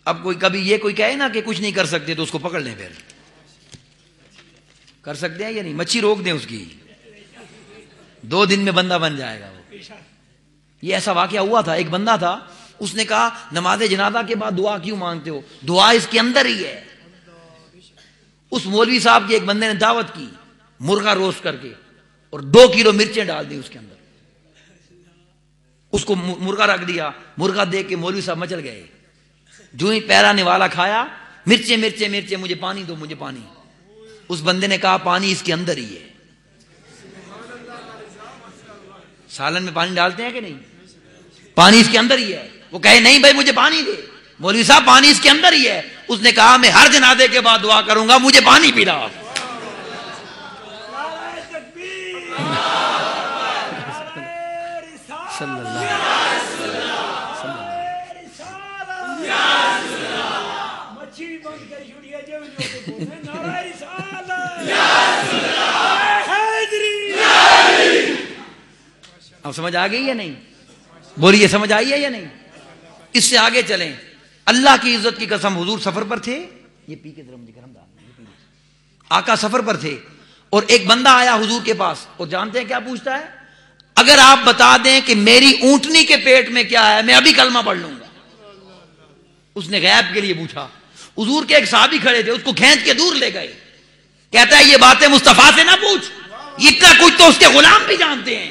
اب کوئی کبھی یہ کوئی کہے نا کہ کچھ نہیں کر سکتے تو اس کو پکڑ لیں، پھر کر سکتے ہیں یا نہیں؟ مچھی روک دیں اس کی، 2 دن میں بندہ بن جائے گا وہ۔ یہ ایسا واقعہ ہوا تھا، ایک بندہ تھا، اس نے کہا نماز جنازہ کے بعد دعا کیوں مانگتے ہو؟ دعا اس کے اندر ہی ہے۔ اس مولوی صاحب کی ایک بندے نے دعوت کی، مرغا روسٹ کر کے، اور 2 کلو مرچیں ڈال دی اس کے اندر، اس کو مرغا رکھ دیا، مرغا دیکھ کے مولوی صاحب مچل گئے، جو ہی پہلا نوالا کھایا، مرچیں مرچیں مرچیں، مجھے پانی دو، مجھے پانی۔ اس بندے نے کہا پانی اس کے اندر ہی ہے۔ سالن میں پانی ڈالتے ہیں کہ نہیں؟ پانی اس کے اندر ہی ہے۔ وہ کہے نہیں بھائی مجھے پانی دے، مولوی صاحب پانی اس کے اندر ہی ہے۔ اس نے کہا میں ہر جنازے کے بعد دعا کروں گا، مجھے پانی پلا۔ صلی اللہ علیہ اب سمجھ آ گئی یا نہیں؟ بولیے سمجھ آئی ہے یا نہیں؟ اس سے آگے چلیں۔ اللہ کی عزت کی قسم، حضور سفر پر تھے، یہ پی کے درم ذکر ہم آقا سفر پر تھے، اور ایک بندہ آیا حضور کے پاس، اور جانتے ہیں کیا پوچھتا ہے؟ اگر آپ بتا دیں کہ میری اونٹنی کے پیٹ میں کیا ہے، میں ابھی کلمہ پڑھ لوں گا۔ اس نے غیب کے لیے پوچھا۔ حضور کے ایک صحابی کھڑے تھے، اس کو کھینچ کے دور لے گئے، کہتا ہے یہ باتیں مصطفیٰ سے نہ پوچھ، اتنا کچھ تو اس کے غلام بھی جانتے ہیں۔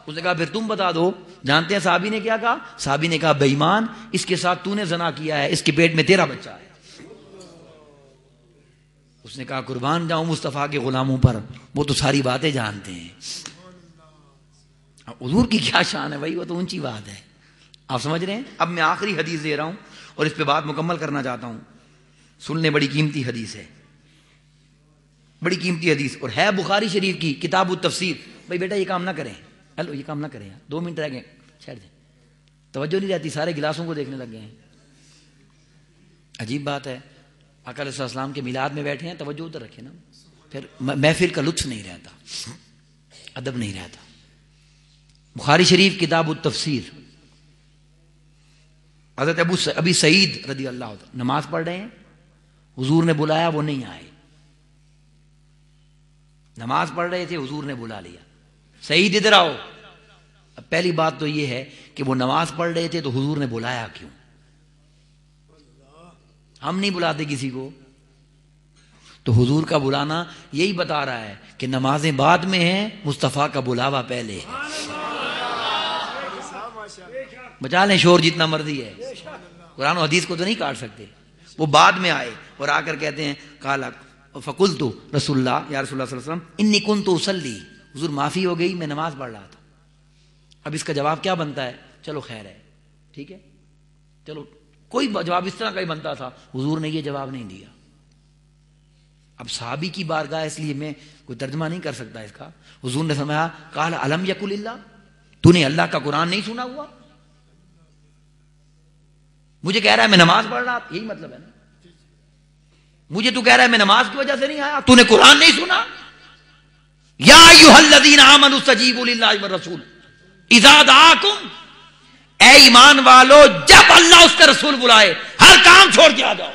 اس نے کہا پھر تم بتا دو۔ جانتے ہیں صحابی نے کیا کہا؟ صحابی نے کہا بے ایمان، اس کے ساتھ تو نے زنا کیا ہے، اس کے پیٹ میں تیرا بچہ ہے۔ اس نے کہا قربان جاؤں مصطفیٰ کے غلاموں پر، وہ تو ساری باتیں جانتے ہیں۔ حضور کی کیا شان ہے بھائی، وہ تو اونچی بات ہے۔ آپ سمجھ رہے ہیں؟ اب میں آخری حدیث دے رہا ہوں اور اس پہ بات مکمل کرنا چاہتا ہوں، سن لیں، بڑی قیمتی حدیث ہے، بڑی قیمتی حدیث، اور ہے بخاری شریف کی کتاب التفسیر۔ بھائی بیٹا یہ کام نہ کریں، ہلو یہ کام نہ کریں، 2 منٹ رہ گئے، چھوڑ دیں، توجہ نہیں رہتی، سارے گلاسوں کو دیکھنے لگ گئے ہیں۔ عجیب بات ہے، آقا علیہ السلام کے میلاد میں بیٹھے ہیں، توجہ ادھر رکھے نا، پھر محفل کا لطف نہیں رہتا، ادب نہیں رہتا۔ بخاری شریف کتاب التفسیر، حضرت ابی سعید رضی اللہ عنہ نماز پڑھ رہے ہیں، حضور نے بلایا، وہ نہیں آئے، نماز پڑھ رہے تھے، حضور نے بلا لیا، سعید ادھر آؤ۔ اب پہلی بات تو یہ ہے کہ وہ نماز پڑھ رہے تھے تو حضور نے بلایا کیوں؟ ہم نہیں بلاتے کسی کو، تو حضور کا بلانا یہی بتا رہا ہے کہ نمازیں بعد میں ہیں، مصطفیٰ کا بلاوا پہلے ہے۔ بچا لیں شور جتنا مرضی ہے، قرآن و حدیث کو تو نہیں کاٹ سکتے۔ وہ بعد میں آئے اور آ کر کہتے ہیں قال فقلت رسول اللہ یا رسول اللہ صلی اللہ علیہ وسلم انی کنت اصلی، حضور معافی ہو گئی، میں نماز پڑھ رہا تھا۔ اب اس کا جواب کیا بنتا ہے؟ چلو خیر ہے، ٹھیک ہے، چلو کوئی جواب اس طرح کا ہی بنتا تھا، حضور نے یہ جواب نہیں دیا۔ اب صحابی کی بارگاہ، اس لیے میں کوئی ترجمہ نہیں کر سکتا اس کا۔ حضور نے فرمایا قال الم یقل اللہ، تو نے اللہ کا قرآن نہیں سنا ہوا؟ مجھے کہہ رہا ہے میں نماز پڑھ رہا، یہی مطلب ہے نا، مجھے تو کہہ رہا ہے میں نماز کی وجہ سے نہیں آیا، تو نے قرآن نہیں سنا؟ یا ایھا الذین آمنوا استجیبوا للہ والرسول اذا دعاکم، اے ایمان والو جب اللہ اس کے رسول بلائے ہر کام چھوڑ کے آ جاؤ۔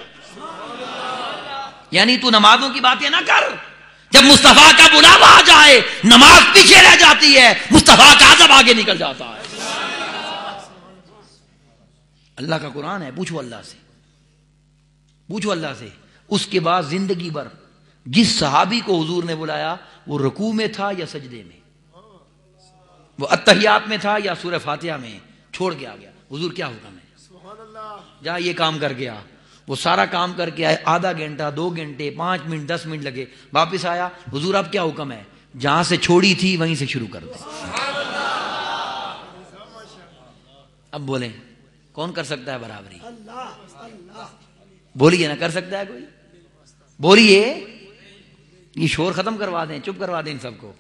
یعنی تو نمازوں کی باتیں نہ کر، جب مصطفیٰ کا بلاوا آ جائے نماز پیچھے رہ جاتی ہے، مصطفیٰ کا عذاب آگے نکل جاتا ہے۔ اللہ کا قرآن ہے، پوچھو اللہ سے، پوچھو اللہ سے۔ اس کے بعد زندگی بھر جس صحابی کو حضور نے بلایا وہ رکوع میں تھا یا سجدے میں، وہ اتحیات میں تھا یا سورہ فاتحہ میں، چھوڑ کے آ گیا، حضور کیا حکم ہے، جا یہ کام کر گیا۔ وہ سارا کام کر کے آئے، آدھا گھنٹہ، 2 گھنٹے، 5 منٹ، 10 منٹ لگے، واپس آیا، حضور اب کیا حکم ہے؟ جہاں سے چھوڑی تھی وہیں سے شروع کر دیں۔ اب بولیں کون کر سکتا ہے برابری؟ بولیے نا، کر سکتا ہے کوئی؟ بولیے، یہ شور ختم کروا دیں، چپ کروا دیں ان سب کو،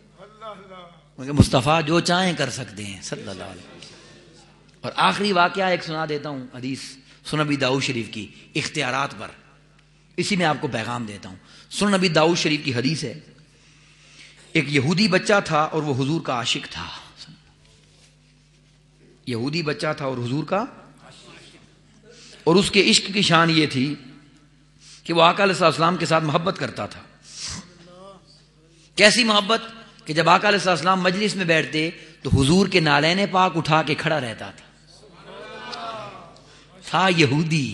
کیونکہ مصطفیٰ جو چاہیں کر سکتے ہیں صلی اللہ علیہ وسلم۔ اور آخری واقعہ ایک سنا دیتا ہوں، حدیث سنن نبی داؤد شریف کی اختیارات پر، اسی میں آپ کو پیغام دیتا ہوں۔ سنن نبی داؤد شریف کی حدیث ہے، ایک یہودی بچہ تھا اور وہ حضور کا عاشق تھا، یہودی بچہ تھا اور حضور کا اور اس کے عشق کی شان یہ تھی کہ وہ آقا علیہ السلام کے ساتھ محبت کرتا تھا. کیسی محبت کہ جب آقا علیہ السلام مجلس میں بیٹھتے تو حضور کے نالین پاک اٹھا کے کھڑا رہتا تھا یہودی.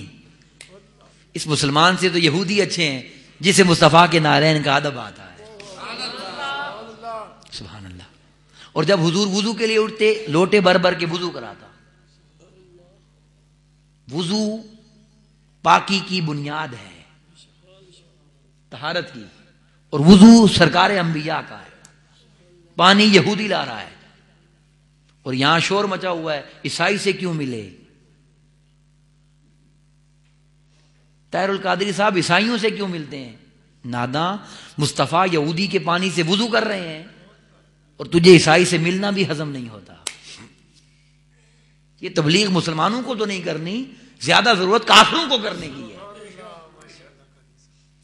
اس مسلمان سے تو یہودی اچھے ہیں جسے مصطفیٰ کے نالین کا ادب آتا ہے. سبحان اللہ. اور جب حضور وضو کے لیے اٹھتے لوٹے بھر بھر کے وضو کراتا. وضو پاکی کی بنیاد ہے, طہارت کی, اور وضو سرکار انبیاء کا ہے. پانی یہودی لا رہا ہے اور یہاں شور مچا ہوا ہے عیسائی سے کیوں ملے. طاہر القادری صاحب عیسائیوں سے کیوں ملتے ہیں؟ ناداں, مصطفیٰ یہودی کے پانی سے وضو کر رہے ہیں اور تجھے عیسائی سے ملنا بھی ہضم نہیں ہوتا. یہ تبلیغ مسلمانوں کو تو نہیں کرنی, زیادہ ضرورت کافروں کو کرنے کی ہے.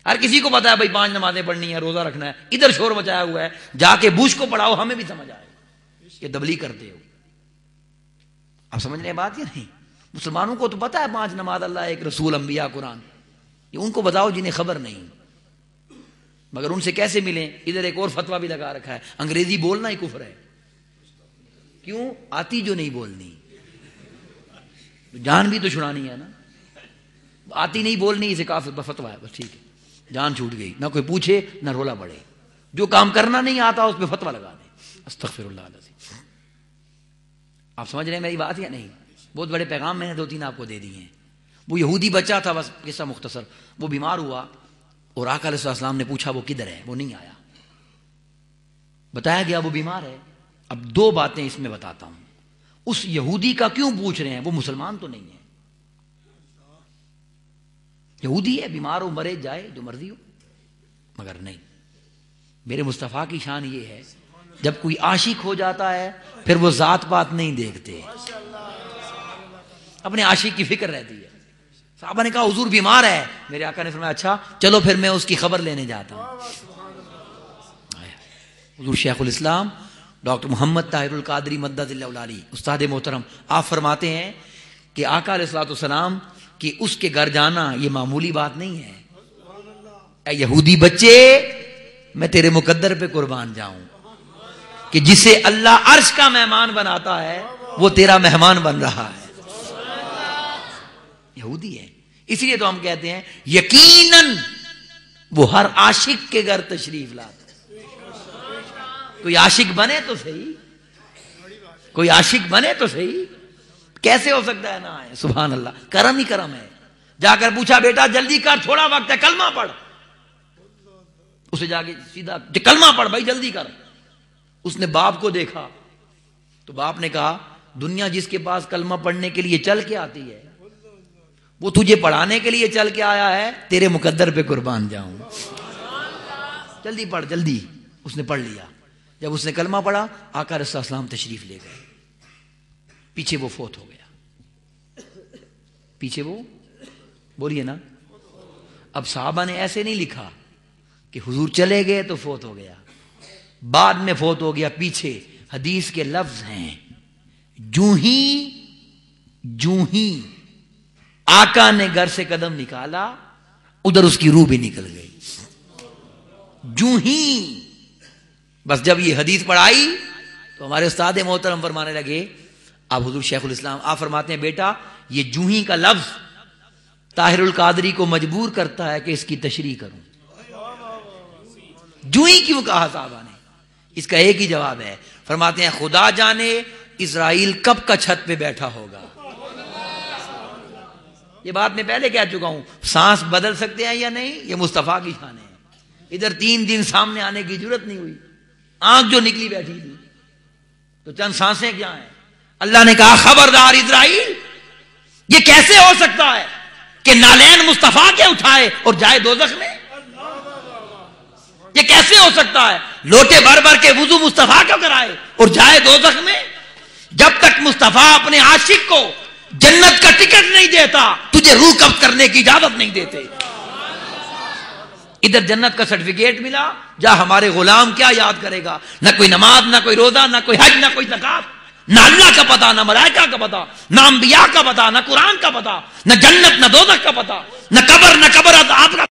ہر کسی کو پتا ہے بھائی 5 نمازیں پڑھنی ہے, روزہ رکھنا ہے, ادھر شور مچایا ہوا ہے, جا کے بوش کو پڑھاؤ, ہمیں بھی سمجھ آئے کہ تبلیغ کرتے ہو. آپ سمجھ رہے ہیں بات یا نہیں؟ مسلمانوں کو تو پتا ہے 5 نماز, اللہ ایک رسول, انبیاء, قرآن. یہ ان کو بتاؤ جنہیں خبر نہیں. مگر ان سے کیسے ملیں؟ ادھر ایک اور فتویٰ بھی لگا رکھا ہے انگریزی بولنا ہی کفر ہے. کیوں؟ آتی جو نہیں بولنی, جان بھی تو چھڑانی ہے نا. آتی نہیں بولنی, اسے کافر فتویٰ ہے, بس ٹھیک ہے, جان چھوٹ گئی. نہ کوئی پوچھے نہ رولا پڑے. جو کام کرنا نہیں آتا اس پہ فتویٰ لگا دیں. استغفر اللہ العظیم. آپ سمجھ رہے ہیں میری بات یا نہیں؟ بہت بڑے پیغام میں نے 2-3 آپ کو دے دیے ہیں. وہ یہودی بچہ تھا, بس قصہ مختصر. وہ بیمار ہوا اور آقا علیہ السلام نے پوچھا وہ کدھر ہے, وہ نہیں آیا. بتایا گیا وہ بیمار ہے. اب 2 باتیں اس میں بتاتا ہوں. اس یہودی کا کیوں پوچھ رہے ہیں؟ وہ مسلمان تو نہیں ہے, یہودی ہے, بیمار ہو, مرے, جائے, جو مرضی ہو. مگر نہیں, میرے مصطفیٰ کی شان یہ ہے جب کوئی عاشق ہو جاتا ہے پھر وہ ذات پات نہیں دیکھتے, اپنے عاشق کی فکر رہتی ہے. صحابہ نے کہا حضور بیمار ہے. میرے آقا نے فرمایا اچھا چلو پھر میں اس کی خبر لینے جاتا ہوں. حضور شیخ الاسلام ڈاکٹر محمد طاہر القادری مدد اللہ علیہ استاد محترم, آپ فرماتے ہیں کہ آقا علیہ الصلوۃ والسلام کہ اس کے گھر جانا یہ معمولی بات نہیں ہے. اے یہودی بچے, میں تیرے مقدر پہ قربان جاؤں کہ جسے اللہ عرش کا مہمان بناتا ہے وہ تیرا مہمان بن رہا ہے. یہودی ہے, اسی لیے تو ہم کہتے ہیں یقیناً وہ ہر عاشق کے گھر تشریف لاتا ہے. کوئی عاشق بنے تو صحیح, کوئی عاشق بنے تو صحیح. کیسے ہو سکتا ہے نہ آئے؟ سبحان اللہ, کرم ہی کرم ہے. جا کر پوچھا بیٹا جلدی کر, تھوڑا وقت ہے, کلمہ پڑھ. اسے جا کے سیدھا کلمہ پڑھ بھائی, جلدی کر. اس نے باپ کو دیکھا تو باپ نے کہا دنیا جس کے پاس کلمہ پڑھنے کے لیے چل کے آتی ہے وہ تجھے پڑھانے کے لیے چل کے آیا ہے, تیرے مقدر پہ قربان جاؤں. جلدی پڑھ جلدی. اس نے پڑھ لیا. جب اس نے کلمہ پڑھا آقا علیہ السلام تشریف لے گئے. پیچھے وہ فوت ہو گیا. پیچھے وہ بولیے نا. اب صحابہ نے ایسے نہیں لکھا کہ حضور چلے گئے تو فوت ہو گیا, بعد میں فوت ہو گیا. پیچھے حدیث کے لفظ ہیں جوں ہی آقا نے گھر سے قدم نکالا ادھر اس کی روح بھی نکل گئی. جوں ہی, بس جب یہ حدیث پڑھائی تو ہمارے استاد محترم فرمانے لگے, آپ حضور شیخ الاسلام آپ فرماتے ہیں بیٹا یہ جوں ہی کا لفظ طاہر القادری کو مجبور کرتا ہے کہ اس کی تشریح کروں. جوں ہی کیوں کہا صحابہ نے؟ اس کا ایک ہی جواب ہے, فرماتے ہیں خدا جانے اسرائیل کب کا چھت پہ بیٹھا ہوگا. یہ بات میں پہلے کہہ چکا ہوں, سانس بدل سکتے ہیں یا نہیں یہ مصطفیٰ کی شان ہے. ادھر 3 دن سامنے آنے کی ضرورت نہیں ہوئی, آنکھ جو نکلی بیٹھی تھی تو چند سانسیں کیا ہیں. اللہ نے کہا خبردار اسرائیل, یہ کیسے ہو سکتا ہے کہ نالین مصطفیٰ کے اٹھائے اور جائے دوزخ میں؟ یہ کیسے ہو سکتا ہے لوٹے بھر بھر کے وضو مصطفیٰ کو کرائے اور جائے دوزخ میں؟ جب تک مصطفیٰ اپنے عاشق کو جنت کا ٹکٹ نہیں دیتا تجھے روح قبض کرنے کی اجازت نہیں دیتے. ادھر جنت کا سرٹیفکیٹ ملا, جا ہمارے غلام کیا یاد کرے گا, نہ کوئی نماز, نہ کوئی روزہ, نہ کوئی حج, نہ کوئی زکات, نہ اللہ کا پتا، نہ ملائکہ کا پتا، نہ انبیاء کا پتا، نہ قرآن کا پتا، نہ جنت نہ دوزخ کا پتا، نہ قبر آپ کا